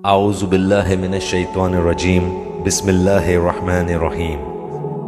اعوذ باللہ من الشیطان الرجیم بسم اللہ الرحمن الرحیم۔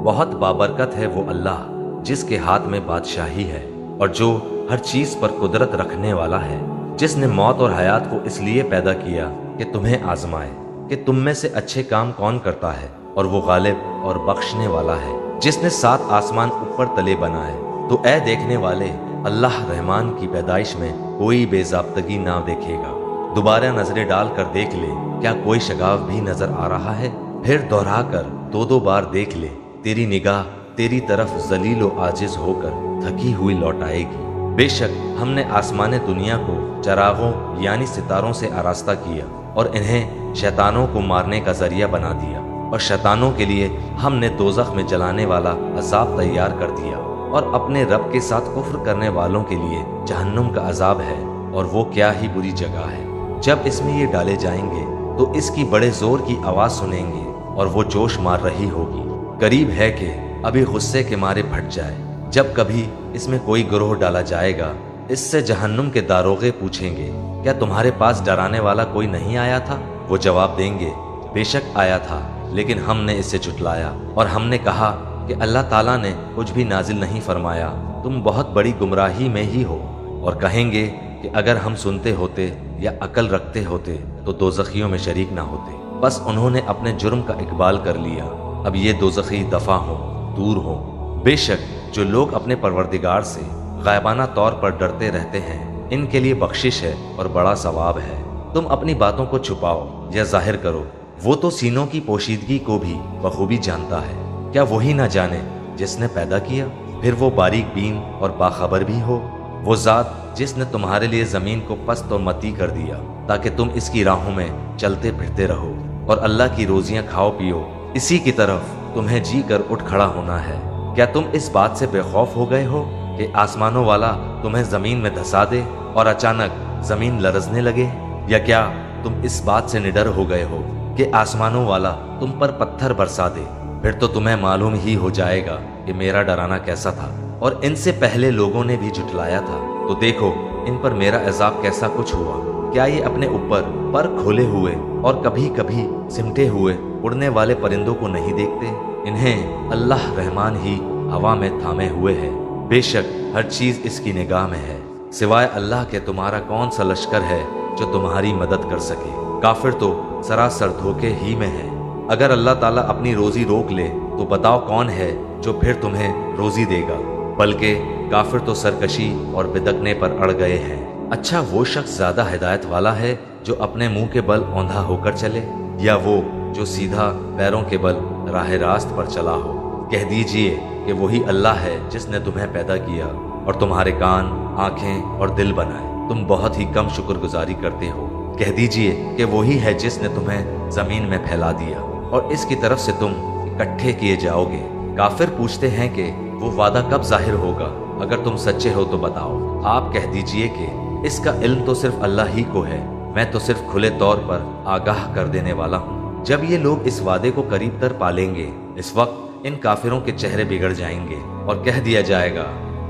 بہت بابرکت ہے وہ اللہ جس کے ہاتھ میں بادشاہی ہے اور جو ہر چیز پر قدرت رکھنے والا ہے، جس نے موت اور حیات کو اس لیے پیدا کیا کہ تمہیں آزمائے کہ تم میں سے اچھے کام کون کرتا ہے، اور وہ غالب اور بخشنے والا ہے، جس نے 7 آسمان اوپر تلے بنائے۔ تو اے دیکھنے والے، اللہ رحمان کی پیدائش میں کوئی بے ضابطگی نہ دیکھے گا۔ دوبارہ نظریں ڈال کر دیکھ لے، کیا کوئی شگاف بھی نظر آ رہا ہے؟ پھر دوہرا کر 2 بار دیکھ لے، تیری نگاہ تیری طرف ذلیل و عاجز ہو کر تھکی ہوئی لوٹ آئے گی۔ بے شک ہم نے آسمان دنیا کو چراغوں یعنی ستاروں سے آراستہ کیا اور انہیں شیطانوں کو مارنے کا ذریعہ بنا دیا، اور شیطانوں کے لیے ہم نے دوزخ میں جلانے والا عذاب تیار کر دیا، اور اپنے رب کے ساتھ کفر کرنے والوں کے لیے جہنم کا عذاب ہے، اور وہ کیا ہی بری جگہ ہے۔ جب اس میں یہ ڈالے جائیں گے تو اس کی بڑے زور کی آواز سنیں گے اور وہ جوش مار رہی ہوگی۔ قریب ہے کہ ابھی غصے کے مارے پھٹ جائے۔ جب کبھی اس میں کوئی گروہ ڈالا جائے گا، اس سے جہنم کے داروغے پوچھیں گے، کیا تمہارے پاس ڈرانے والا کوئی نہیں آیا تھا؟ وہ جواب دیں گے، بے شک آیا تھا، لیکن ہم نے اسے جھٹلایا، اور ہم نے کہا کہ اللہ تعالیٰ نے کچھ بھی نازل نہیں فرمایا، تم بہت بڑی گمراہی میں ہی ہو۔ اور کہیں گے کہ اگر ہم سنتے ہوتے یا عقل رکھتے ہوتے تو دوزخیوں میں شریک نہ ہوتے، بس انہوں نے اپنے جرم کا اقبال کر لیا، اب یہ دوزخی دفع ہوں، دور ہوں۔ بے شک جو لوگ اپنے پروردگار سے غائبانہ طور پر ڈرتے رہتے ہیں، ان کے لیے بخشش ہے اور بڑا ثواب ہے۔ تم اپنی باتوں کو چھپاؤ یا ظاہر کرو، وہ تو سینوں کی پوشیدگی کو بھی بخوبی جانتا ہے۔ کیا وہی نہ جانے جس نے پیدا کیا؟ پھر وہ باریک بین اور باخبر بھی ہو۔ وہ ذات جس نے تمہارے لیے زمین کو پست اور متی کر دیا تاکہ تم اس کی راہوں میں چلتے پھرتے رہو اور اللہ کی روزیاں کھاؤ پیو، اسی کی طرف تمہیں جی کر اٹھ کھڑا ہونا ہے۔ کیا تم اس بات سے بے خوف ہو گئے ہو کہ آسمانوں والا تمہیں زمین میں دھسا دے اور اچانک زمین لرزنے لگے؟ یا کیا تم اس بات سے نڈر ہو گئے ہو کہ آسمانوں والا تم پر پتھر برسا دے؟ پھر تو تمہیں معلوم ہی ہو جائے گا کہ میرا ڈرانا کیسا تھا، اور ان سے پہلے لوگوں نے بھی جھٹلایا تھا، تو دیکھو ان پر میرا عذاب کیسا کچھ ہوا۔ کیا یہ اپنے اوپر پر کھولے ہوئے اور کبھی کبھی سمٹے ہوئے اڑنے والے پرندوں کو نہیں دیکھتے؟ انہیں اللہ رحمان ہی ہوا میں تھامے ہوئے ہے، بے شک ہر چیز اس کی نگاہ میں ہے۔ سوائے اللہ کے تمہارا کون سا لشکر ہے جو تمہاری مدد کر سکے؟ کافر تو سراسر دھوکے ہی میں ہے۔ اگر اللہ تعالیٰ اپنی روزی روک لے تو بتاؤ کون ہے جو پھر تمہیں روزی دے گا؟ بلکہ کافر تو سرکشی اور بدکنے پر اڑ گئے ہیں۔ اچھا وہ شخص زیادہ ہدایت والا ہے جو اپنے منہ کے بل اوندھا ہو کر چلے، یا وہ جو سیدھا پیروں کے بل راہ راست پر چلا ہو؟ کہہ دیجئے کہ وہی اللہ ہے جس نے تمہیں پیدا کیا اور تمہارے کان، آنکھیں اور دل بنائے، تم بہت ہی کم شکر گزاری کرتے ہو۔ کہہ دیجئے کہ وہی ہے جس نے تمہیں زمین میں پھیلا دیا اور اس کی طرف سے تم اکٹھے کیے جاؤ گے۔ کافر پوچھتے ہیں کہ وہ وعدہ کب ظاہر ہوگا؟ اگر تم سچے ہو تو بتاؤ۔ آپ کہہ دیجئے کہ اس کا علم تو صرف اللہ ہی کو ہے، میں تو صرف کھلے طور پر آگاہ کر دینے والا ہوں۔ جب یہ لوگ اس وعدے کو قریب تر پالیں گے، اس وقت ان کافروں کے چہرے بگڑ جائیں گے اور کہہ دیا جائے گا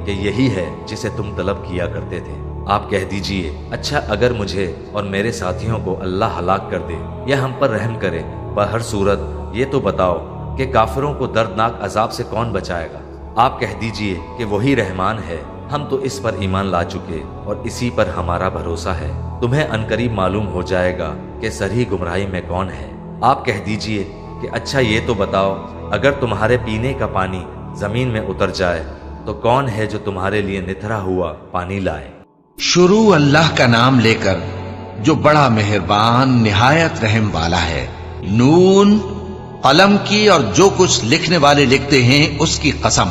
کہ یہی ہے جسے تم طلب کیا کرتے تھے۔ آپ کہہ دیجئے، اچھا اگر مجھے اور میرے ساتھیوں کو اللہ ہلاک کر دے یا ہم پر رحم کرے، بہر صورت یہ تو بتاؤ کہ کافروں کو دردناک عذاب سے کون بچائے گا؟ آپ کہہ دیجئے کہ وہی رحمان ہے، ہم تو اس پر ایمان لا چکے اور اسی پر ہمارا بھروسہ ہے۔ تمہیں عنقریب معلوم ہو جائے گا کہ سری گمراہی میں کون ہے۔ آپ کہہ دیجئے کہ اچھا یہ تو بتاؤ، اگر تمہارے پینے کا پانی زمین میں اتر جائے تو کون ہے جو تمہارے لیے نتھرا ہوا پانی لائے؟ شروع اللہ کا نام لے کر جو بڑا مہربان نہایت رحم والا ہے۔ نون، قلم کی اور جو کچھ لکھنے والے لکھتے ہیں اس کی قسم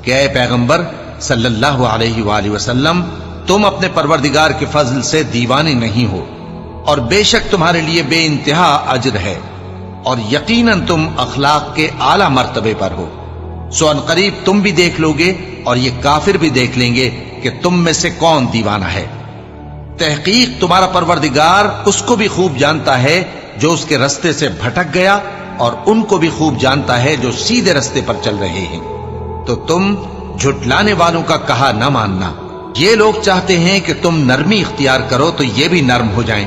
کہ اے پیغمبر صلی اللہ علیہ وآلہ وسلم، تم اپنے پروردگار کے فضل سے دیوانے نہیں ہو، اور بے شک تمہارے لیے بے انتہا اجر ہے، اور یقیناً تم اخلاق کے اعلیٰ مرتبے پر ہو۔ سو ان قریب تم بھی دیکھ لو گے اور یہ کافر بھی دیکھ لیں گے کہ تم میں سے کون دیوانہ ہے۔ تحقیق تمہارا پروردگار اس کو بھی خوب جانتا ہے جو اس کے رستے سے بھٹک گیا، اور ان کو بھی خوب جانتا ہے جو سیدھے رستے پر چل رہے ہیں۔ تو تم جھٹلانے والوں کا کہا نہ ماننا۔ یہ لوگ چاہتے ہیں کہ تم نرمی اختیار کرو تو یہ بھی نرم ہو جائیں،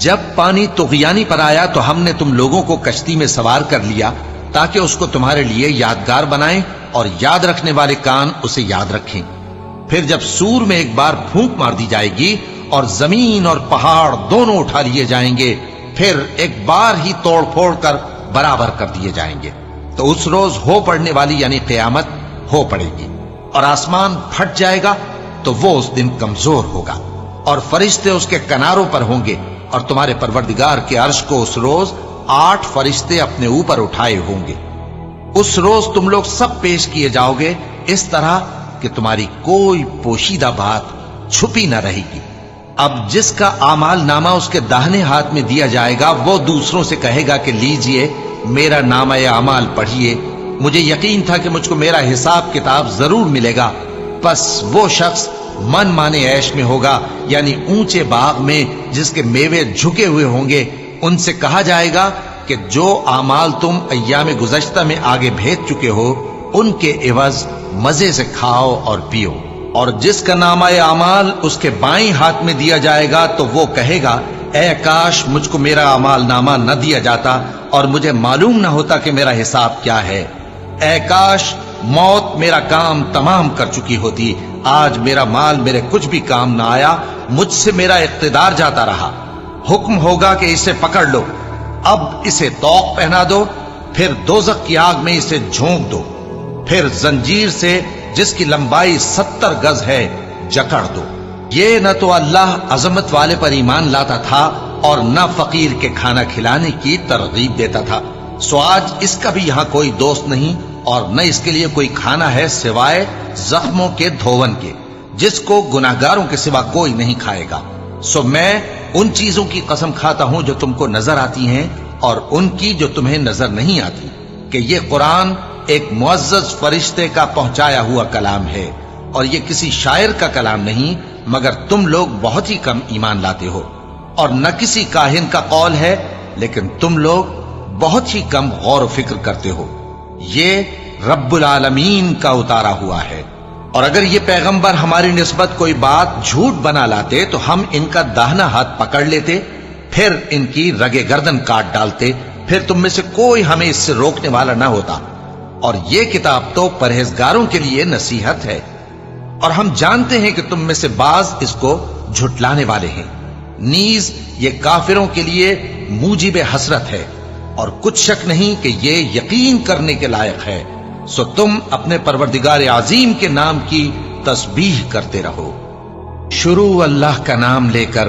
جب پانی طغیانی پر آیا تو ہم نے تم لوگوں کو کشتی میں سوار کر لیا تاکہ اس کو تمہارے لیے یادگار بنائیں اور یاد رکھنے والے کان اسے یاد رکھیں۔ پھر جب سور میں ایک بار پھونک مار دی جائے گی اور زمین اور پہاڑ دونوں اٹھا لیے جائیں گے، پھر ایک بار ہی توڑ پھوڑ کر برابر کر دیے جائیں گے، تو اس روز ہو پڑنے والی یعنی قیامت ہو پڑے گی، اور آسمان پھٹ جائے گا تو وہ اس دن کمزور ہوگا، اور فرشتے اس کے کناروں پر ہوں گے، اور تمہارے پروردگار کے عرش کو اس روز 8 فرشتے اپنے اوپر اٹھائے ہوں گے۔ اس روز تم لوگ سب پیش کیے جاؤ گے اس طرح کہ تمہاری کوئی پوشیدہ بات چھپی نہ رہے گی۔ اب جس کا اعمال نامہ اس کے داہنے ہاتھ میں دیا جائے گا وہ دوسروں سے کہے گا کہ لیجئے میرا نامہ اعمال پڑھیے، مجھے یقین تھا کہ مجھ کو میرا حساب کتاب ضرور ملے گا۔ پس وہ شخص من مانے عیش میں ہوگا، یعنی اونچے باغ میں جس کے میوے جھکے ہوئے ہوں گے۔ ان سے کہا جائے گا کہ جو اعمال تم ایام گزشتہ میں آگے بھیج چکے ہو ان کے عوض مزے سے کھاؤ اور پیو۔ اور جس کا نامہ اعمال اس کے بائیں ہاتھ میں دیا جائے گا تو وہ کہے گا اے کاش مجھ کو میرا اعمال نامہ نہ دیا جاتا اور مجھے معلوم نہ ہوتا کہ میرا حساب کیا ہے۔ اے کاش موت میرا کام تمام کر چکی ہوتی، آج میرا مال میرے کچھ بھی کام نہ آیا، مجھ سے میرا اقتدار جاتا رہا۔ حکم ہوگا کہ اسے پکڑ لو، اب اسے طوق پہنا دو، پھر دوزخ کی آگ میں اسے جھونک دو، پھر زنجیر سے جس کی لمبائی 70 گز ہے جکڑ دو۔ یہ نہ تو اللہ عظمت والے پر ایمان لاتا تھا اور نہ فقیر کے کھانا کھلانے کی ترغیب دیتا تھا، سو آج اس کا بھی یہاں کوئی دوست نہیں اور نہ اس کے لیے کوئی کھانا ہے سوائے زخموں کے دھون کے، جس کو گناہگاروں کے سوا کوئی نہیں کھائے گا۔ سو میں ان چیزوں کی قسم کھاتا ہوں جو تم کو نظر آتی ہیں اور ان کی جو تمہیں نظر نہیں آتی، کہ یہ قرآن ایک معزز فرشتے کا پہنچایا ہوا کلام ہے، اور یہ کسی شاعر کا کلام نہیں، مگر تم لوگ بہت ہی کم ایمان لاتے ہو، اور نہ کسی کاہن کا قول ہے، لیکن تم لوگ بہت ہی کم غور و فکر کرتے ہو۔ یہ رب العالمین کا اتارا ہوا ہے، اور اگر یہ پیغمبر ہماری نسبت کوئی بات جھوٹ بنا لاتے تو ہم ان کا داہنا ہاتھ پکڑ لیتے، پھر ان کی رگے گردن کاٹ ڈالتے، پھر تم میں سے کوئی ہمیں اس سے روکنے والا نہ ہوتا۔ اور یہ کتاب تو پرہیزگاروں کے لیے نصیحت ہے، اور ہم جانتے ہیں کہ تم میں سے بعض اس کو جھٹلانے والے ہیں، نیز یہ کافروں کے لیے موجب حسرت ہے، اور کچھ شک نہیں کہ یہ یقین کرنے کے لائق ہے۔ سو تم اپنے پروردگار عظیم کے نام کی تسبیح کرتے رہو۔ شروع اللہ کا نام لے کر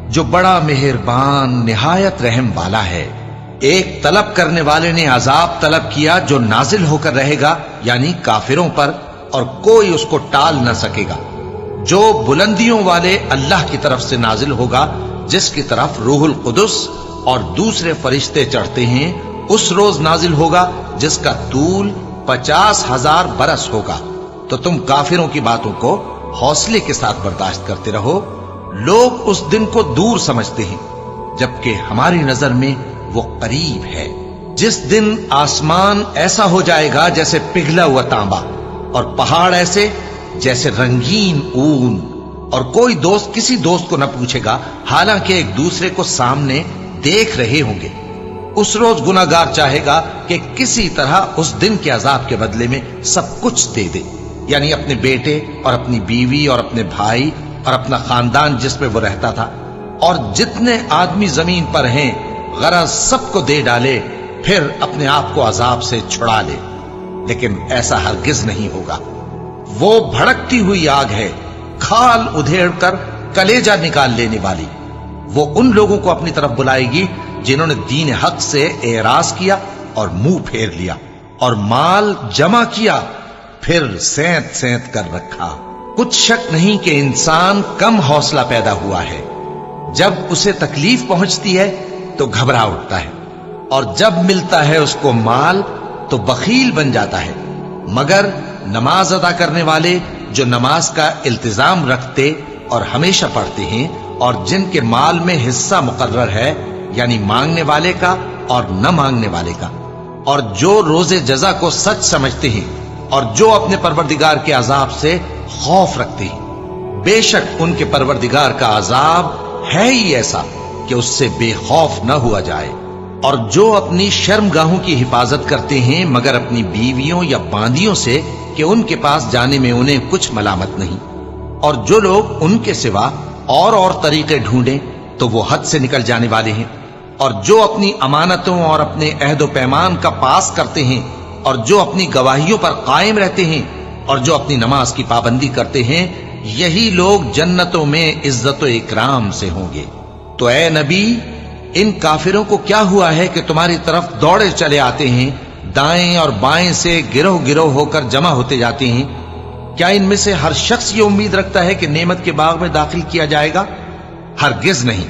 جو بڑا مہربان نہایت رحم والا ہے۔ ایک طلب کرنے والے نے عذاب طلب کیا جو نازل ہو کر رہے گا، یعنی کافروں پر، اور کوئی اس کو ٹال نہ سکے گا۔ جو بلندیوں والے اللہ کی طرف سے نازل ہوگا، جس کی طرف روح القدس اور دوسرے فرشتے چڑھتے ہیں، اس روز نازل ہوگا جس کا طول 50,000 برس ہوگا۔ تو تم کافروں کی باتوں کو حوصلے کے ساتھ برداشت کرتے رہو۔ لوگ اس دن کو دور سمجھتے ہیں، جبکہ ہماری نظر میں وہ قریب ہے۔ جس دن آسمان ایسا ہو جائے گا جیسے پگھلا ہوا تانبا، اور پہاڑ ایسے جیسے رنگین اون، اور کوئی دوست کسی دوست کو نہ پوچھے گا، حالانکہ ایک دوسرے کو سامنے دیکھ رہے ہوں گے۔ اس روز گناہگار چاہے گا کہ کسی طرح اس دن کے عذاب کے بدلے میں سب کچھ دے دے، یعنی اپنے بیٹے اور اپنی بیوی اور اپنے بھائی اور اپنا خاندان جس میں وہ رہتا تھا، اور جتنے آدمی زمین پر ہیں، غرض سب کو دے ڈالے، پھر اپنے آپ کو عذاب سے چھڑا لے۔ لیکن ایسا ہرگز نہیں ہوگا۔ وہ بھڑکتی ہوئی آگ ہے، کھال ادھیڑ کر کلیجہ نکال لینے والی۔ وہ ان لوگوں کو اپنی طرف بلائے گی جنہوں نے دین حق سے اعراض کیا اور منہ پھیر لیا، اور مال جمع کیا پھر سینت سینت کر رکھا۔ کچھ شک نہیں کہ انسان کم حوصلہ پیدا ہوا ہے۔ جب اسے تکلیف پہنچتی ہے تو گھبرا اٹھتا ہے، اور جب ملتا ہے اس کو مال تو بخیل بن جاتا ہے۔ مگر نماز ادا کرنے والے جو نماز کا التزام رکھتے اور ہمیشہ پڑھتے ہیں، اور جن کے مال میں حصہ مقرر ہے، یعنی مانگنے والے کا اور نہ مانگنے والے کا، اور جو روز جزا کو سچ سمجھتے ہیں، اور جو اپنے پروردگار کے عذاب سے خوف رکھتے ہیں، بے شک ان کے پروردگار کا عذاب ہے ہی ایسا کہ اس سے بے خوف نہ ہوا جائے۔ اور جو اپنی شرمگاہوں کی حفاظت کرتے ہیں مگر اپنی بیویوں یا باندیوں سے کہ ان کے پاس جانے میں انہیں کچھ ملامت نہیں، اور جو لوگ ان کے سوا اور طریقے ڈھونڈیں تو وہ حد سے نکل جانے والے ہیں، اور جو اپنی امانتوں اور اپنے عہد و پیمان کا پاس کرتے ہیں، اور جو اپنی گواہیوں پر قائم رہتے ہیں، اور جو اپنی نماز کی پابندی کرتے ہیں، یہی لوگ جنتوں میں عزت و اکرام سے ہوں گے۔ تو اے نبی، ان کافروں کو کیا ہوا ہے کہ تمہاری طرف دوڑے چلے آتے ہیں، دائیں اور بائیں سے گروہ گروہ ہو کر جمع ہوتے جاتے ہیں؟ کیا ان میں سے ہر شخص یہ امید رکھتا ہے کہ نعمت کے باغ میں داخل کیا جائے گا؟ ہرگز نہیں۔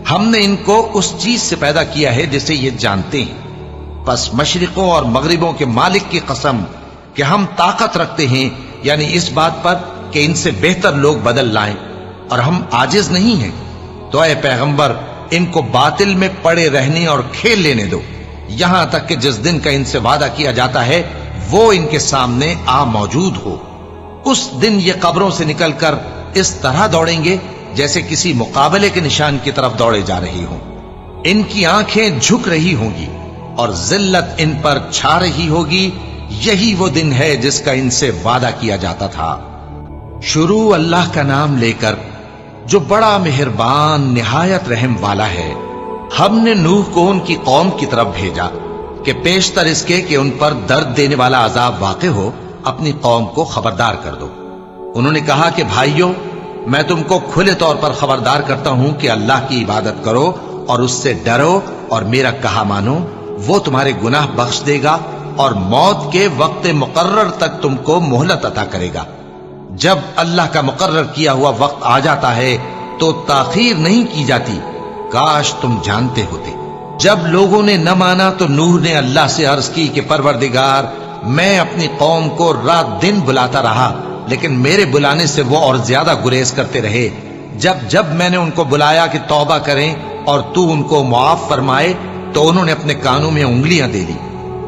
ہم نے ان کو اس چیز سے پیدا کیا ہے جسے یہ جانتے ہیں۔ پس مشرقوں اور مغربوں کے مالک کی قسم کہ ہم طاقت رکھتے ہیں، یعنی اس بات پر کہ ان سے بہتر لوگ بدل لائیں، اور ہم عاجز نہیں ہیں۔ تو اے پیغمبر، ان کو باطل میں پڑے رہنے اور کھیل لینے دو، یہاں تک کہ جس دن کا ان سے وعدہ کیا جاتا ہے وہ ان کے سامنے آ موجود ہو۔ اس دن یہ قبروں سے نکل کر اس طرح دوڑیں گے جیسے کسی مقابلے کے نشان کی طرف دوڑے جا رہی ہوں۔ ان کی آنکھیں جھک رہی ہوں گی اور ذلت ان پر چھا رہی ہوگی۔ یہی وہ دن ہے جس کا ان سے وعدہ کیا جاتا تھا۔ شروع اللہ کا نام لے کر جو بڑا مہربان نہایت رحم والا ہے۔ ہم نے نوح کو ان کی قوم کی طرف بھیجا کہ پیشتر اس کے کہ ان پر درد دینے والا عذاب واقع ہو، اپنی قوم کو خبردار کر دو۔ انہوں نے کہا کہ بھائیو، میں تم کو کھلے طور پر خبردار کرتا ہوں کہ اللہ کی عبادت کرو اور اس سے ڈرو اور میرا کہا مانو، وہ تمہارے گناہ بخش دے گا اور موت کے وقت مقرر تک تم کو مہلت عطا کرے گا۔ جب اللہ کا مقرر کیا ہوا وقت آ جاتا ہے تو تاخیر نہیں کی جاتی، کاش تم جانتے ہوتے۔ جب لوگوں نے نہ مانا تو نوح نے اللہ سے عرض کی کہ پروردگار، میں اپنی قوم کو رات دن بلاتا رہا، لیکن میرے بلانے سے وہ اور زیادہ گریز کرتے رہے۔ جب میں نے ان کو بلایا کہ توبہ کریں اور تو ان کو معاف فرمائے تو انہوں نے اپنے کانوں میں انگلیاں دے لی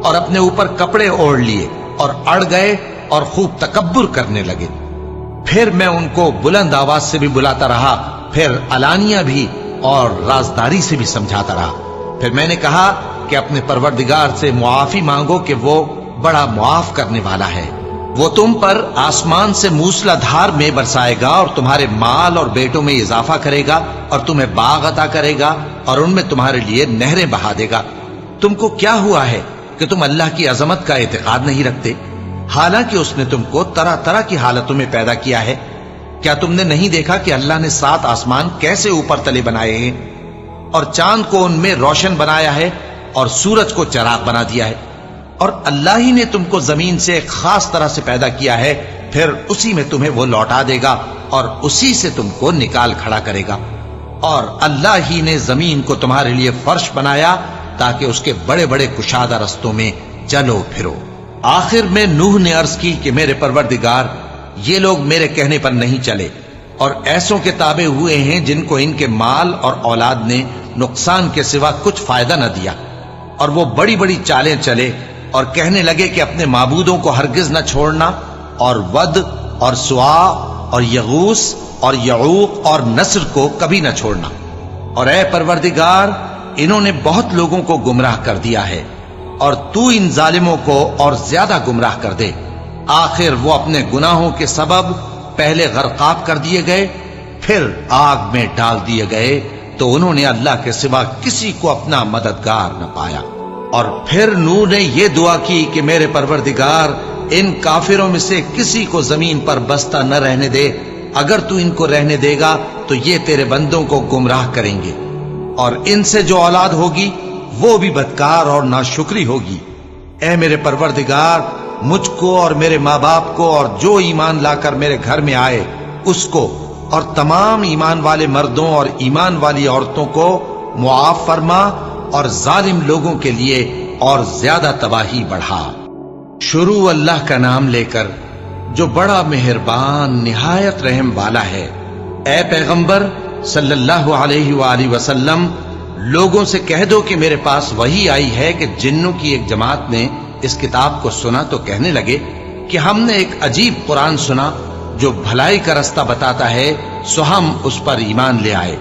اور اپنے اوپر کپڑے اوڑھ لیے اور اڑ گئے اور خوب تکبر کرنے لگے۔ پھر میں ان کو بلند آواز سے بھی بلاتا رہا، پھر علانیہ بھی اور رازداری سے بھی سمجھاتا رہا۔ پھر میں نے کہا کہ اپنے پروردگار سے معافی مانگو کہ وہ بڑا معاف کرنے والا ہے۔ وہ تم پر آسمان سے موسلا دھار میں برسائے گا اور تمہارے مال اور بیٹوں میں اضافہ کرے گا اور تمہیں باغ عطا کرے گا اور ان میں تمہارے لیے نہریں بہا دے گا۔ تم کو کیا ہوا ہے کہ تم اللہ کی عظمت کا اعتقاد نہیں رکھتے، حالانکہ اس نے تم کو طرح طرح کی حالتوں میں پیدا کیا ہے؟ کیا تم نے نہیں دیکھا کہ اللہ نے 7 آسمان کیسے اوپر تلے بنائے ہیں اور چاند کو ان میں روشن بنایا ہے اور سورج کو چراغ بنا دیا ہے؟ اور اللہ ہی نے تم کو زمین سے ایک خاص طرح سے پیدا کیا ہے، پھر اسی میں تمہیں وہ لوٹا دے گا اور اسی سے تم کو نکال کھڑا کرے گا۔ اور اللہ ہی نے زمین کو تمہارے لیے فرش بنایا تاکہ اس کے بڑے بڑے کشادہ رستوں میں چلو پھرو۔ آخر میں نوح نے عرض کی کہ میرے پروردگار، یہ لوگ میرے کہنے پر نہیں چلے اور ایسوں کے تابع ہوئے ہیں جن کو ان کے مال اور اولاد نے نقصان کے سوا کچھ فائدہ نہ دیا، اور وہ بڑی بڑی چالیں چلے اور کہنے لگے کہ اپنے معبودوں کو ہرگز نہ چھوڑنا، اور ود اور سوا اور یغوث اور یعوق اور نصر کو کبھی نہ چھوڑنا۔ اور اے پروردگار، انہوں نے بہت لوگوں کو گمراہ کر دیا ہے، اور تو ان ظالموں کو اور زیادہ گمراہ کر دے۔ آخر وہ اپنے گناہوں کے سبب پہلے غرقاب کر دیے گئے، پھر آگ میں ڈال دیے گئے، تو انہوں نے اللہ کے سوا کسی کو اپنا مددگار نہ پایا۔ اور پھر نوح نے یہ دعا کی کہ میرے پروردگار، ان کافروں میں سے کسی کو زمین پر بستہ نہ رہنے دے، اگر تو ان کو رہنے دے گا تو یہ تیرے بندوں کو گمراہ کریں گے، اور ان سے جو اولاد ہوگی وہ بھی بدکار اور ناشکری ہوگی۔ اے میرے پروردگار، مجھ کو اور میرے ماں باپ کو اور جو ایمان لا کر میرے گھر میں آئے اس کو اور تمام ایمان والے مردوں اور ایمان والی عورتوں کو معاف فرما، اور ظالم لوگوں کے لیے اور زیادہ تباہی بڑھا۔ شروع اللہ کا نام لے کر جو بڑا مہربان نہایت رحم والا ہے۔ اے پیغمبر صلی اللہ علیہ وآلہ وسلم، لوگوں سے کہہ دو کہ میرے پاس وحی آئی ہے کہ جنوں کی ایک جماعت نے اس کتاب کو سنا تو کہنے لگے کہ ہم نے ایک عجیب قرآن سنا جو بھلائی کا رستہ بتاتا ہے، سو ہم اس پر ایمان لے آئے۔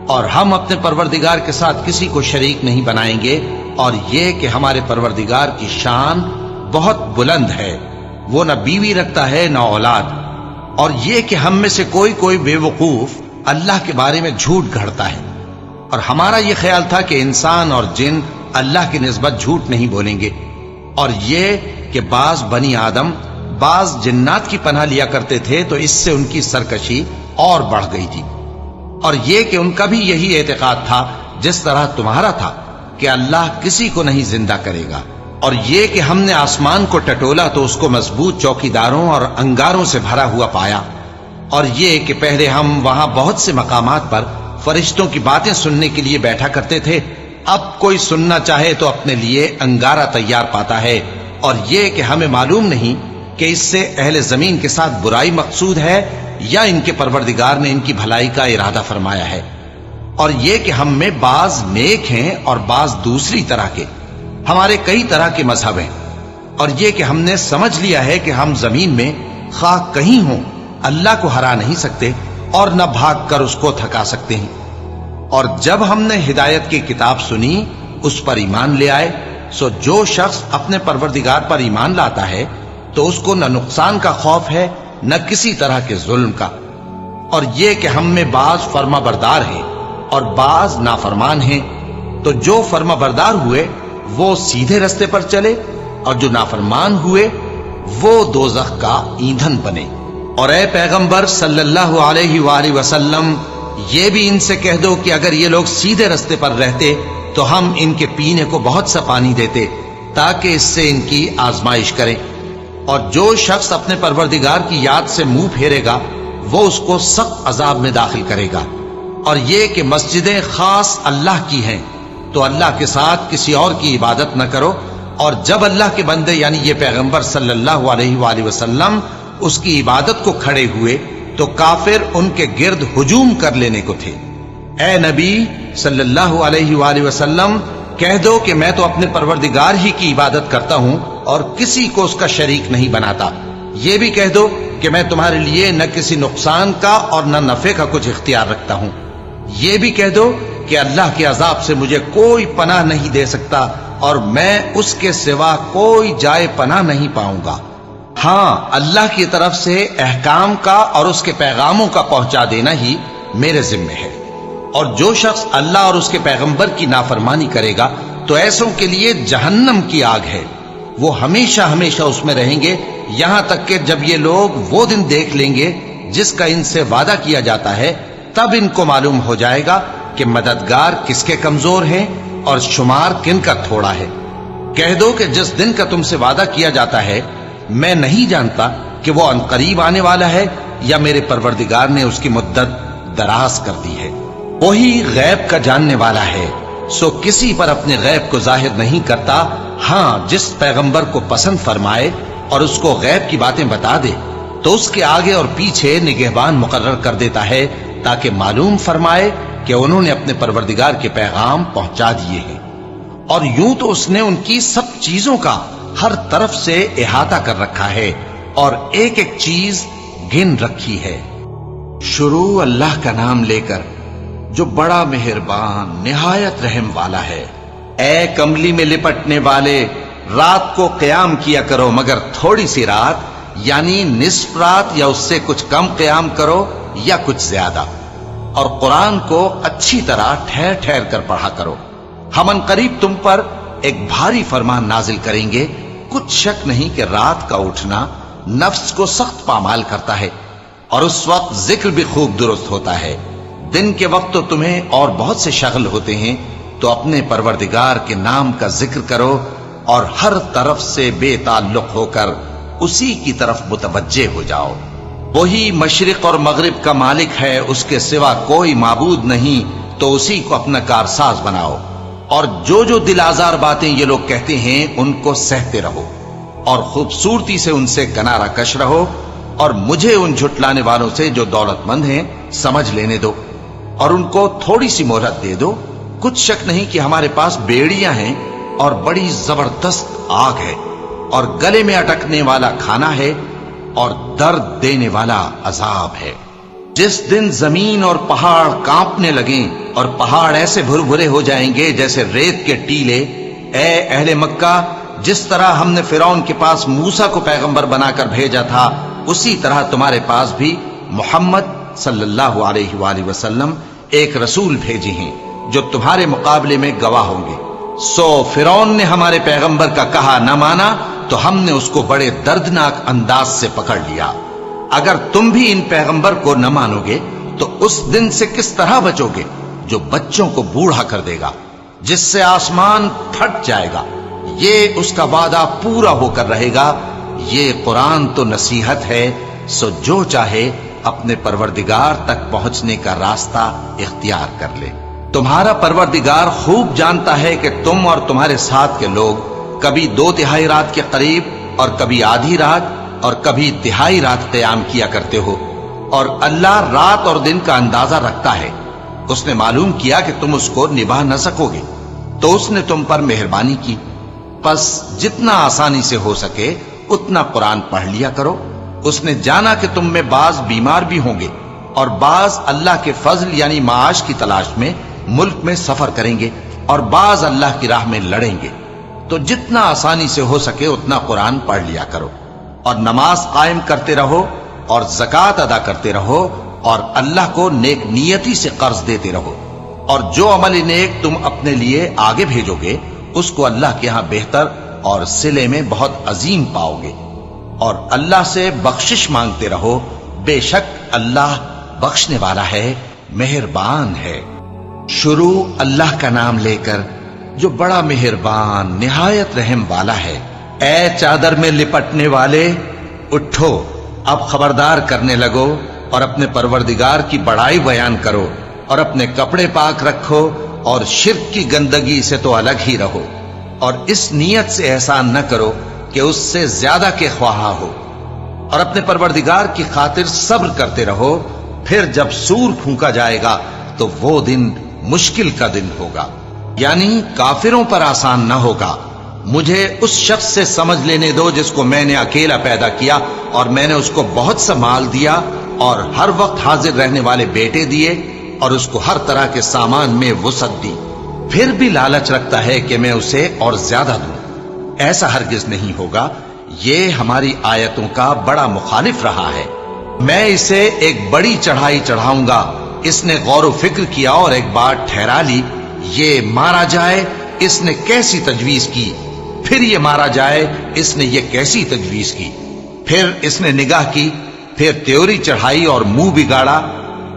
اور ہم اپنے پروردگار کے ساتھ کسی کو شریک نہیں بنائیں گے، اور یہ کہ ہمارے پروردگار کی شان بہت بلند ہے، وہ نہ بیوی رکھتا ہے نہ اولاد، اور یہ کہ ہم میں سے کوئی بے وقوف اللہ کے بارے میں جھوٹ گھڑتا ہے، اور ہمارا یہ خیال تھا کہ انسان اور جن اللہ کی نسبت جھوٹ نہیں بولیں گے، اور یہ کہ بعض بنی آدم بعض جنات کی پناہ لیا کرتے تھے تو اس سے ان کی سرکشی اور بڑھ گئی تھی، اور یہ کہ ان کا بھی یہی اعتقاد تھا جس طرح تمہارا تھا کہ اللہ کسی کو نہیں زندہ کرے گا، اور یہ کہ ہم نے آسمان کو ٹٹولا تو اس کو مضبوط چوکیداروں اور انگاروں سے بھرا ہوا پایا، اور یہ کہ پہلے ہم وہاں بہت سے مقامات پر فرشتوں کی باتیں سننے کے لیے بیٹھا کرتے تھے، اب کوئی سننا چاہے تو اپنے لیے انگارہ تیار پاتا ہے، اور یہ کہ ہمیں معلوم نہیں کہ اس سے اہل زمین کے ساتھ برائی مقصود ہے یا ان کے پروردگار نے ان کی بھلائی کا ارادہ فرمایا ہے، اور یہ کہ ہم میں بعض نیک ہیں اور بعض دوسری طرح کے، ہمارے کئی طرح کے مذہب ہیں، اور یہ کہ ہم نے سمجھ لیا ہے کہ ہم زمین میں خواہ کہیں ہوں اللہ کو ہرا نہیں سکتے اور نہ بھاگ کر اس کو تھکا سکتے ہیں، اور جب ہم نے ہدایت کی کتاب سنی اس پر ایمان لے آئے، سو جو شخص اپنے پروردگار پر ایمان لاتا ہے تو اس کو نہ نقصان کا خوف ہے نہ کسی طرح کے ظلم کا، اور یہ کہ ہم میں بعض فرما بردار ہیں اور بعض نافرمان ہیں، تو جو فرما بردار ہوئے وہ سیدھے رستے پر چلے، اور جو نافرمان ہوئے وہ دوزخ کا ایندھن بنے۔ اور اے پیغمبر صلی اللہ علیہ وآلہ وسلم، یہ بھی ان سے کہہ دو کہ اگر یہ لوگ سیدھے رستے پر رہتے تو ہم ان کے پینے کو بہت سا پانی دیتے تاکہ اس سے ان کی آزمائش کریں، اور جو شخص اپنے پروردگار کی یاد سے منہ پھیرے گا وہ اس کو سخت عذاب میں داخل کرے گا، اور یہ کہ مسجدیں خاص اللہ کی ہیں تو اللہ کے ساتھ کسی اور کی عبادت نہ کرو، اور جب اللہ کے بندے یعنی یہ پیغمبر صلی اللہ علیہ وآلہ وسلم اس کی عبادت کو کھڑے ہوئے تو کافر ان کے گرد ہجوم کر لینے کو تھے۔ اے نبی صلی اللہ علیہ وآلہ وسلم، کہہ دو کہ میں تو اپنے پروردگار ہی کی عبادت کرتا ہوں اور کسی کو اس کا شریک نہیں بناتا، یہ بھی کہہ دو کہ میں تمہارے لیے نہ کسی نقصان کا اور نہ نفع کا کچھ اختیار رکھتا ہوں، یہ بھی کہہ دو کہ اللہ کے عذاب سے مجھے کوئی پناہ نہیں دے سکتا اور میں اس کے سوا کوئی جائے پناہ نہیں پاؤں گا، ہاں اللہ کی طرف سے احکام کا اور اس کے پیغاموں کا پہنچا دینا ہی میرے ذمہ ہے، اور جو شخص اللہ اور اس کے پیغمبر کی نافرمانی کرے گا تو ایسوں کے لیے جہنم کی آگ ہے، وہ ہمیشہ ہمیشہ اس میں رہیں گے، یہاں تک کہ جب یہ لوگ وہ دن دیکھ لیں گے جس کا ان سے وعدہ کیا جاتا ہے، تب ان کو معلوم ہو جائے گا کہ مددگار کس کے کمزور ہیں اور شمار کن کا تھوڑا ہے۔ کہہ دو کہ جس دن کا تم سے وعدہ کیا جاتا ہے میں نہیں جانتا کہ وہ عنقریب آنے والا ہے یا میرے پروردگار نے اس کی مدت دراز کر دی ہے، وہی غیب کا جاننے والا ہے، سو کسی پر اپنے غیب کو ظاہر نہیں کرتا، ہاں جس پیغمبر کو پسند فرمائے اور اس کو غیب کی باتیں بتا دے تو اس کے آگے اور پیچھے نگہبان مقرر کر دیتا ہے تاکہ معلوم فرمائے کہ انہوں نے اپنے پروردگار کے پیغام پہنچا دیے ہیں، اور یوں تو اس نے ان کی سب چیزوں کا ہر طرف سے احاطہ کر رکھا ہے اور ایک ایک چیز گن رکھی ہے۔ شروع اللہ کا نام لے کر جو بڑا مہربان نہایت رحم والا ہے۔ اے کملی میں لپٹنے والے، رات کو قیام کیا کرو مگر تھوڑی سی رات، یعنی نصف رات یا اس سے کچھ کم قیام کرو یا کچھ زیادہ، اور قرآن کو اچھی طرح ٹھہر ٹھہر کر پڑھا کرو، ہم ان قریب تم پر ایک بھاری فرمان نازل کریں گے، کچھ شک نہیں کہ رات کا اٹھنا نفس کو سخت پامال کرتا ہے اور اس وقت ذکر بھی خوب درست ہوتا ہے، دن کے وقت تو تمہیں اور بہت سے شغل ہوتے ہیں، تو اپنے پروردگار کے نام کا ذکر کرو اور ہر طرف سے بے تعلق ہو کر اسی کی طرف متوجہ ہو جاؤ، وہی مشرق اور مغرب کا مالک ہے، اس کے سوا کوئی معبود نہیں، تو اسی کو اپنا کارساز بناؤ، اور جو دل آزار باتیں یہ لوگ کہتے ہیں ان کو سہتے رہو اور خوبصورتی سے ان سے کنارہ کش رہو، اور مجھے ان جھٹلانے والوں سے جو دولت مند ہیں سمجھ لینے دو اور ان کو تھوڑی سی مہلت دے دو، کچھ شک نہیں کہ ہمارے پاس بیڑیاں ہیں اور بڑی زبردست آگ ہے اور گلے میں اٹکنے والا کھانا ہے اور درد دینے والا عذاب ہے۔ جس دن زمین اور پہاڑ کانپنے لگیں اور پہاڑ ایسے بھربھرے ہو جائیں گے جیسے ریت کے ٹیلے، اے اہل مکہ، جس طرح ہم نے فرعون کے پاس موسیٰ کو پیغمبر بنا کر بھیجا تھا، اسی طرح تمہارے پاس بھی محمد صلی اللہ علیہ وآلہ وسلم ایک رسول بھیجے ہیں جو تمہارے مقابلے میں گواہ ہوں گے۔ سو فرعون نے ہمارے پیغمبر کا کہا نہ مانا تو ہم نے اس کو بڑے دردناک انداز سے پکڑ لیا۔ اگر تم بھی ان پیغمبر کو نہ مانو گے تو اس دن سے کس طرح بچو گے جو بچوں کو بوڑھا کر دے گا، جس سے آسمان پھٹ جائے گا۔ یہ اس کا وعدہ پورا ہو کر رہے گا۔ یہ قرآن تو نصیحت ہے، سو جو چاہے اپنے پروردگار تک پہنچنے کا راستہ اختیار کر لے۔ تمہارا پروردگار خوب جانتا ہے کہ تم اور تمہارے ساتھ کے لوگ کبھی 2/3 رات کے قریب اور کبھی آدھی رات اور کبھی 1/2 رات قیام کیا کرتے ہو، اور اللہ رات اور دن کا اندازہ رکھتا ہے۔ اس نے معلوم کیا کہ تم اس کو نبھا نہ سکو گے تو اس نے تم پر مہربانی کی، پس جتنا آسانی سے ہو سکے اتنا قرآن پڑھ لیا کرو۔ اس نے جانا کہ تم میں بعض بیمار بھی ہوں گے اور بعض اللہ کے فضل یعنی معاش کی تلاش میں ملک میں سفر کریں گے اور بعض اللہ کی راہ میں لڑیں گے، تو جتنا آسانی سے ہو سکے اتنا قرآن پڑھ لیا کرو، اور نماز قائم کرتے رہو اور زکوٰۃ ادا کرتے رہو اور اللہ کو نیک نیتی سے قرض دیتے رہو، اور جو عمل نیک تم اپنے لیے آگے بھیجو گے اس کو اللہ کے ہاں بہتر اور صلے میں بہت عظیم پاؤ گے، اور اللہ سے بخشش مانگتے رہو، بے شک اللہ بخشنے والا ہے، مہربان ہے۔ شروع اللہ کا نام لے کر جو بڑا مہربان نہایت رحم والا ہے۔ اے چادر میں لپٹنے والے، اٹھو، اب خبردار کرنے لگو اور اپنے پروردگار کی بڑائی بیان کرو، اور اپنے کپڑے پاک رکھو اور شرک کی گندگی سے تو الگ ہی رہو، اور اس نیت سے احسان نہ کرو کہ اس سے زیادہ کے خواہاں ہو، اور اپنے پروردگار کی خاطر صبر کرتے رہو۔ پھر جب سور پھونکا جائے گا تو وہ دن مشکل کا دن ہوگا، یعنی کافروں پر آسان نہ ہوگا۔ مجھے اس شخص سے سمجھ لینے دو جس کو میں نے اکیلا پیدا کیا اور میں نے اس کو بہت سا مال دیا اور ہر وقت حاضر رہنے والے بیٹے دیے اور اس کو ہر طرح کے سامان میں وسعت دی، پھر بھی لالچ رکھتا ہے کہ میں اسے اور زیادہ دوں۔ ایسا ہرگز نہیں ہوگا، یہ ہماری آیتوں کا بڑا مخالف رہا ہے۔ میں اسے ایک بڑی چڑھائی چڑھاؤں گا۔ اس نے غور و فکر کیا اور ایک بات ٹھہرا لی، یہ مارا جائے، اس نے کیسی تجویز کی، پھر یہ مارا جائے، اس نے یہ کیسی تجویز کی۔ پھر اس نے نگاہ کی، پھر تیوری چڑھائی اور منہ بگاڑا،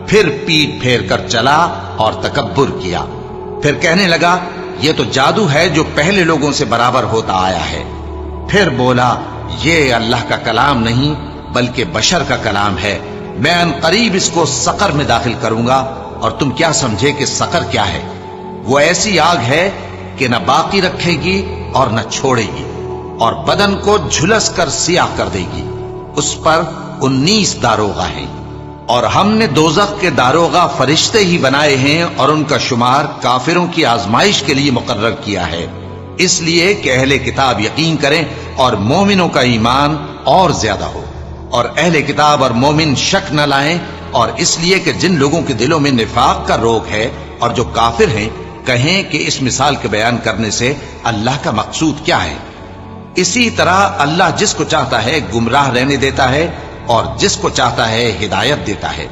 پھر پیٹ پھیر کر چلا اور تکبر کیا، پھر کہنے لگا یہ تو جادو ہے جو پہلے لوگوں سے برابر ہوتا آیا ہے۔ پھر بولا یہ اللہ کا کلام نہیں بلکہ بشر کا کلام ہے، میں ان قریب اس کو سقر میں داخل کروں گا، اور تم کیا سمجھے کہ سقر کیا ہے؟ وہ ایسی آگ ہے کہ نہ باقی رکھے گی اور نہ چھوڑے گی، اور بدن کو جھلس کر سیاہ کر دے گی۔ اس پر 19 داروغہ ہیں، اور ہم نے دوزخ کے داروغہ فرشتے ہی بنائے ہیں، اور ان کا شمار کافروں کی آزمائش کے لیے مقرر کیا ہے، اس لیے کہ اہل کتاب یقین کریں اور مومنوں کا ایمان اور زیادہ ہو، اور اہل کتاب اور مومن شک نہ لائیں، اور اس لیے کہ جن لوگوں کے دلوں میں نفاق کا روگ ہے اور جو کافر ہیں کہیں کہ اس مثال کے بیان کرنے سے اللہ کا مقصود کیا ہے۔ اسی طرح اللہ جس کو چاہتا ہے گمراہ رہنے دیتا ہے اور جس کو چاہتا ہے ہدایت دیتا ہے،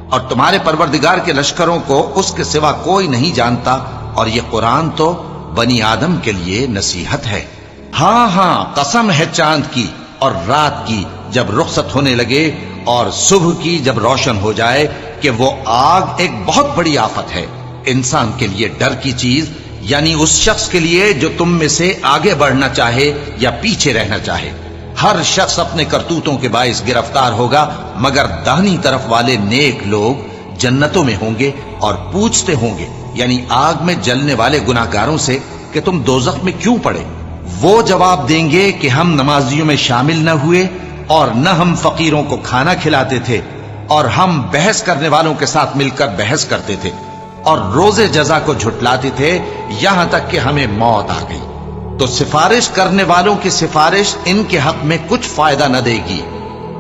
اور تمہارے پروردگار کے لشکروں کو اس کے سوا کوئی نہیں جانتا، اور یہ قرآن تو بنی آدم کے لیے نصیحت ہے۔ ہاں ہاں، قسم ہے چاند کی اور رات کی جب رخصت ہونے لگے، اور صبح کی جب روشن ہو جائے، کہ وہ آگ ایک بہت بڑی آفت ہے، انسان کے لیے ڈر کی چیز، یعنی اس شخص کے لیے جو تم میں سے آگے بڑھنا چاہے یا پیچھے رہنا چاہے۔ ہر شخص اپنے کرتوتوں کے باعث گرفتار ہوگا، مگر داہنی طرف والے نیک لوگ جنتوں میں ہوں گے اور پوچھتے ہوں گے، یعنی آگ میں جلنے والے گناہگاروں سے، کہ تم دوزخ میں کیوں پڑے؟ وہ جواب دیں گے کہ ہم نمازیوں میں شامل نہ ہوئے، اور نہ ہم فقیروں کو کھانا کھلاتے تھے، اور ہم بحث کرنے والوں کے ساتھ مل کر بحث کرتے تھے، اور روز جزا کو جھٹلاتے تھے، یہاں تک کہ ہمیں موت آ گئی۔ تو سفارش کرنے والوں کی سفارش ان کے حق میں کچھ فائدہ نہ دے گی،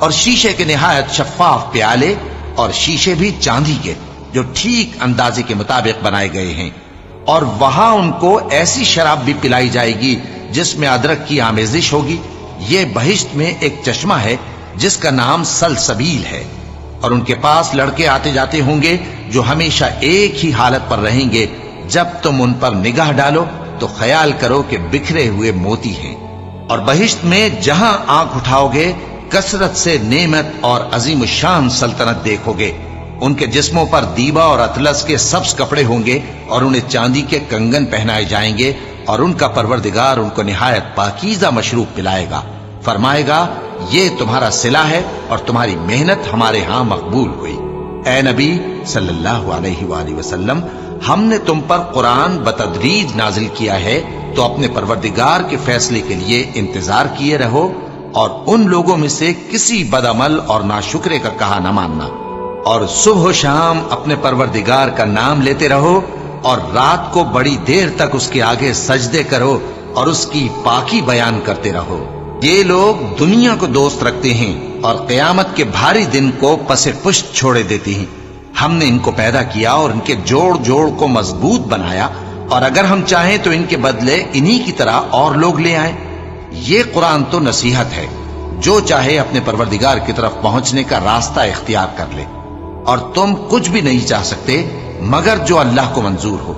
اور شیشے کے نہایت شفاف پیالے اور شیشے بھی چاندی کے جو ٹھیک اندازے کے مطابق بنائے گئے ہیں، اور وہاں ان کو ایسی شراب بھی پلائی جائے گی جس میں ادرک کی آمیزش ہوگی۔ یہ بہشت میں ایک چشمہ ہے جس کا نام سلسبیل ہے، اور ان کے پاس لڑکے آتے جاتے ہوں گے جو ہمیشہ ایک ہی حالت پر رہیں گے۔ جب تم ان پر نگاہ ڈالو تو خیال کرو کہ بکھرے ہوئے موتی ہیں، اور بہشت میں جہاں آنکھ اٹھاؤ گے کثرت سے نعمت اور عظیم الشان سلطنت دیکھو گے۔ ان کے جسموں پر دیبا اور اطلس کے سبز کپڑے ہوں گے، اور انہیں چاندی کے کنگن پہنائے جائیں گے، اور ان کا پروردگار ان کو نہایت پاکیزہ مشروب پلائے گا، فرمائے گا یہ تمہارا صلہ ہے اور تمہاری محنت ہمارے ہاں مقبول ہوئی۔ اے نبی صلی اللہ علیہ وآلہ وسلم، ہم نے تم پر قرآن بتدریج نازل کیا ہے، تو اپنے پروردگار کے فیصلے کے لیے انتظار کیے رہو، اور ان لوگوں میں سے کسی بدعمل اور ناشکرے کا کہا نہ ماننا، اور صبح و شام اپنے پروردگار کا نام لیتے رہو، اور رات کو بڑی دیر تک اس کے آگے سجدے کرو اور اس کی پاکی بیان کرتے رہو۔ یہ لوگ دنیا کو دوست رکھتے ہیں اور قیامت کے بھاری دن کو پس پشت چھوڑے دیتے ہیں۔ ہم نے ان کو پیدا کیا اور ان کے جوڑ جوڑ کو مضبوط بنایا، اور اگر ہم چاہیں تو ان کے بدلے انہی کی طرح اور لوگ لے آئیں۔ یہ قرآن تو نصیحت ہے، جو چاہے اپنے پروردگار کی طرف پہنچنے کا راستہ اختیار کر لے، اور تم کچھ بھی نہیں چاہ سکتے مگر جو اللہ کو منظور ہو۔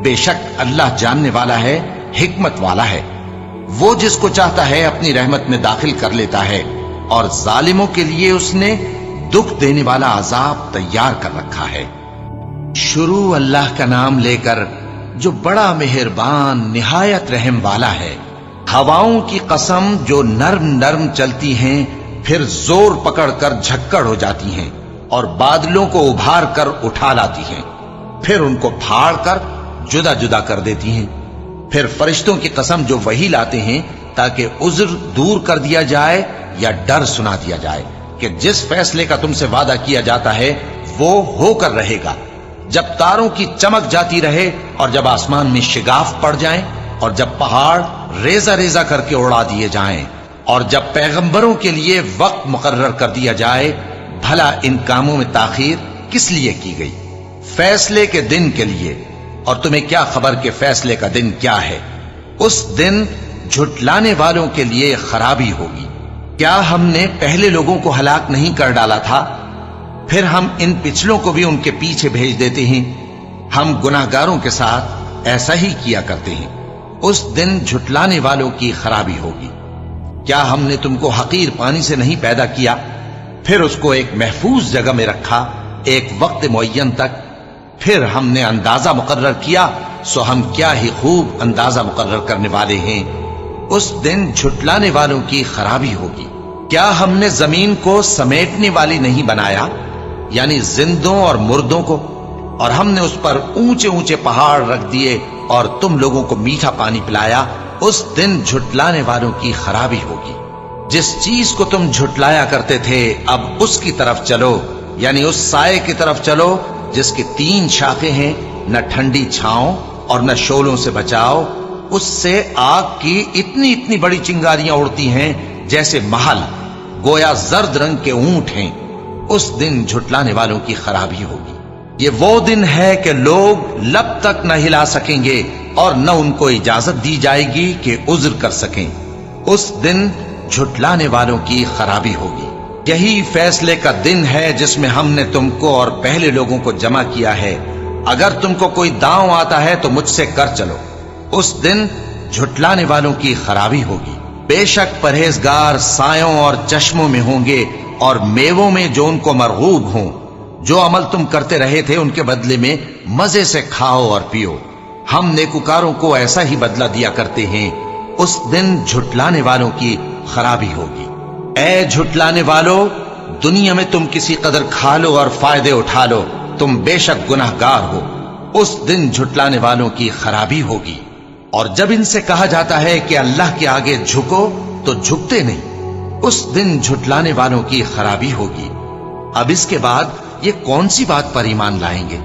بے شک اللہ جاننے والا ہے، حکمت والا ہے۔ وہ جس کو چاہتا ہے اپنی رحمت میں داخل کر لیتا ہے، اور ظالموں کے لیے اس نے دکھ دینے والا عذاب تیار کر رکھا ہے۔ شروع اللہ کا نام لے کر جو بڑا مہربان نہایت رحم والا ہے۔ ہواؤں کی قسم جو نرم نرم چلتی ہیں پھر زور پکڑ کر جھکڑ ہو جاتی ہیں، اور بادلوں کو ابھار کر اٹھا لاتی ہیں، پھر ان کو پھاڑ کر جدا جدا کر دیتی ہیں۔ پھر فرشتوں کی قسم جو وحی لاتے ہیں تاکہ عذر دور کر دیا جائے یا ڈر سنا دیا جائے کہ جس فیصلے کا تم سے وعدہ کیا جاتا ہے وہ ہو کر رہے گا، جب تاروں کی چمک جاتی رہے، اور جب آسمان میں شگاف پڑ جائیں، اور جب پہاڑ ریزہ ریزہ کر کے اڑا دیے جائیں، اور جب پیغمبروں کے لیے وقت مقرر کر دیا جائے۔ بھلا ان کاموں میں تاخیر کس لیے کی گئی؟ فیصلے کے دن کے لیے، اور تمہیں کیا خبر کہ فیصلے کا دن کیا ہے؟ اس دن جھٹلانے والوں کے لیے خرابی ہوگی۔ کیا ہم نے پہلے لوگوں کو ہلاک نہیں کر ڈالا تھا؟ پھر ہم ان پچھلوں کو بھی ان کے پیچھے بھیج دیتے ہیں۔ ہم گناہگاروں کے ساتھ ایسا ہی کیا کرتے ہیں۔ اس دن جھٹلانے والوں کی خرابی ہوگی۔ کیا ہم نے تم کو حقیر پانی سے نہیں پیدا کیا، پھر اس کو ایک محفوظ جگہ میں رکھا ایک وقت معین تک، پھر ہم نے اندازہ مقرر کیا، سو ہم کیا ہی خوب اندازہ مقرر کرنے والے ہیں۔ اس دن جھٹلانے والوں کی خرابی ہوگی۔ کیا ہم نے زمین کو سمیٹنے والی نہیں بنایا، یعنی زندوں اور مردوں کو، اور ہم نے اس پر اونچے اونچے پہاڑ رکھ دیے اور تم لوگوں کو میٹھا پانی پلایا۔ اس دن جھٹلانے والوں کی خرابی ہوگی۔ جس چیز کو تم جھٹلایا کرتے تھے اب اس کی طرف چلو، یعنی اس سائے کی طرف چلو جس کی 3 شاخیں ہیں، نہ ٹھنڈی چھاؤں اور نہ شعلوں سے بچاؤ۔ اس سے آگ کی اتنی اتنی بڑی چنگاریاں اڑتی ہیں جیسے محل، گویا زرد رنگ کے اونٹ ہیں۔ اس دن جھٹلانے والوں کی خرابی ہوگی۔ یہ وہ دن ہے کہ لوگ لب تک نہ ہلا سکیں گے اور نہ ان کو اجازت دی جائے گی کہ عذر کر سکیں۔ اس دن جھٹلانے والوں کی خرابی ہوگی۔ یہی فیصلے کا دن ہے جس میں ہم نے تم کو اور پہلے لوگوں کو جمع کیا ہے۔ اگر تم کو کوئی داؤں آتا ہے تو مجھ سے کر چلو۔ اس دن جھٹلانے والوں کی خرابی ہوگی۔ بے شک پرہیزگار سایوں اور چشموں میں ہوں گے اور میووں میں جو ان کو مرغوب ہوں۔ جو عمل تم کرتے رہے تھے ان کے بدلے میں مزے سے کھاؤ اور پیو۔ ہم نیکوکاروں کو ایسا ہی بدلہ دیا کرتے ہیں۔ اس دن جھٹلانے والوں کی خرابی ہوگی۔ اے جھٹلانے والو، دنیا میں تم کسی قدر کھا لو اور فائدے اٹھا لو، تم بے شک گناہگار ہو۔ اس دن جھٹلانے والوں کی خرابی ہوگی۔ اور جب ان سے کہا جاتا ہے کہ اللہ کے آگے جھکو تو جھکتے نہیں۔ اس دن جھٹلانے والوں کی خرابی ہوگی۔ اب اس کے بعد یہ کون سی بات پر ایمان لائیں گے؟